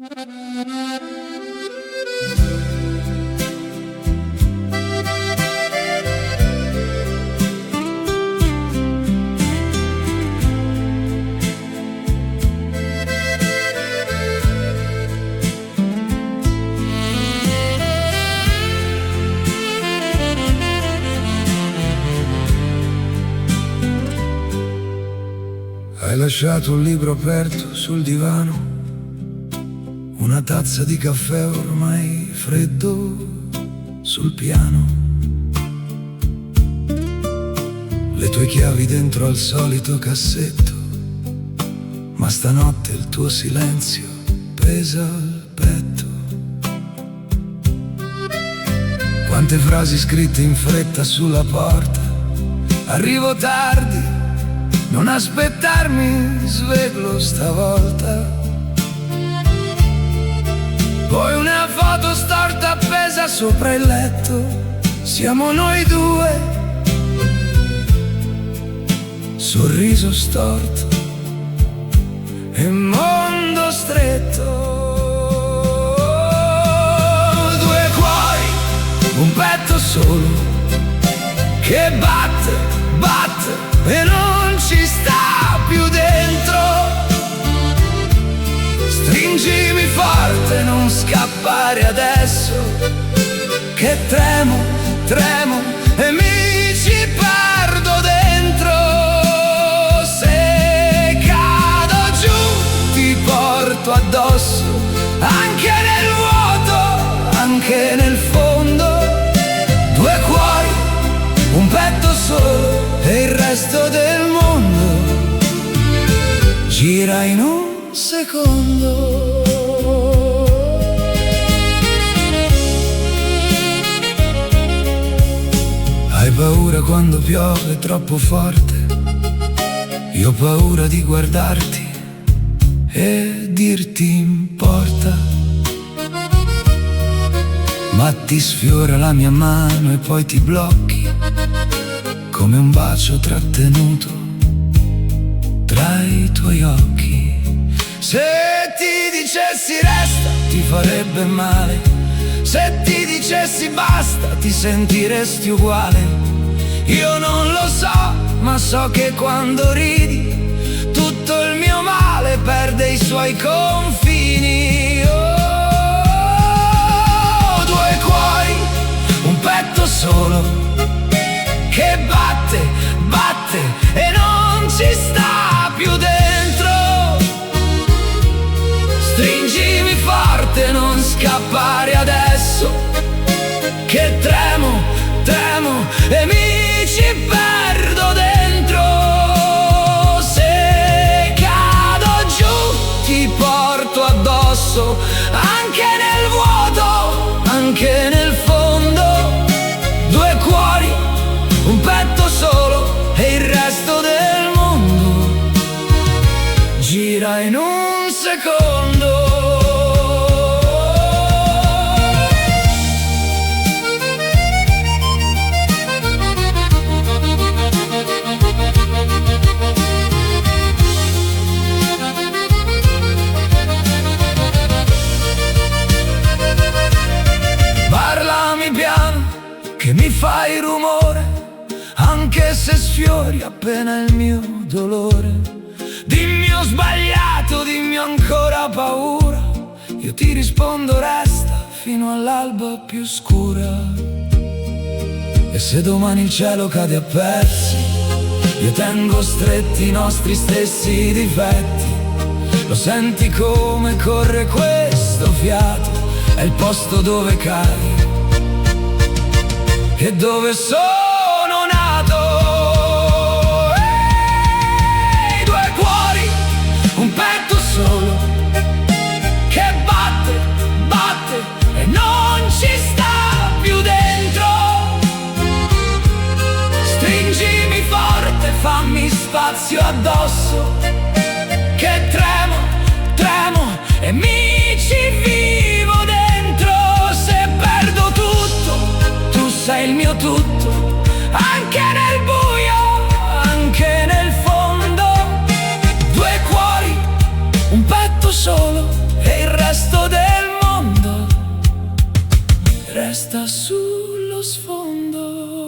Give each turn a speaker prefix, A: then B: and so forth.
A: Hai lasciato un libro aperto sul divano, una tazza di caffè ormai freddo sul piano, le tue chiavi dentro al solito cassetto, ma stanotte il tuo silenzio pesa al petto. Quante frasi scritte in fretta sulla porta, arrivo tardi, non aspettarmi, sveglo stavolta. Poi una foto storta appesa sopra il letto, siamo noi due, sorriso storto e mondo stretto. Due cuori, un petto solo, che batte, batte e non ci sta più dentro. Stringimi forte, non scappare adesso, che tremo, tremo e mi ci perdo dentro. Se cado giù ti porto addosso, anche nel vuoto, anche nel fondo. Due cuori, un petto solo e il resto del mondo gira in un secondo. Hai paura quando piove troppo forte, io ho paura di guardarti e dirti importa, ma ti sfiora la mia mano e poi ti blocchi come un bacio trattenuto tra i tuoi occhi. Se ti dicessi resta ti farebbe male, se ti dicessi basta ti sentiresti uguale. Io non lo so, ma so che quando ridi tutto il mio male perde i suoi confini. Oh, due cuori, un petto solo, che batte, batte e non ci sta più dentro. Stringimi forte, non scappare adesso, che tremo, tremo e mi ci perdo dentro. Se cado giù ti porto addosso, anche nel vuoto, anche nel fondo. Due cuori, un petto solo e il resto del mondo gira in un secondo. Parlami piano, che mi fai rumore, anche se sfiori appena il mio dolore. Dimmi ho sbagliato, dimmi ho ancora paura, io ti rispondo resta fino all'alba più scura. E se domani il cielo cade a pezzi, io tengo stretti i nostri stessi difetti. Lo senti come corre questo fiato, è il posto dove cadi e dove sono nato. Due cuori, un petto solo, che batte, batte e non ci sta più dentro. Stringimi forte, fammi spazio addosso, che tremo, tremo e mi ci vivo dentro. Se perdo tutto, tu sei il mio tutto, anche nel buio, anche nel fondo. Due cuori, un petto solo e il resto resto del mondo resta sullo sfondo.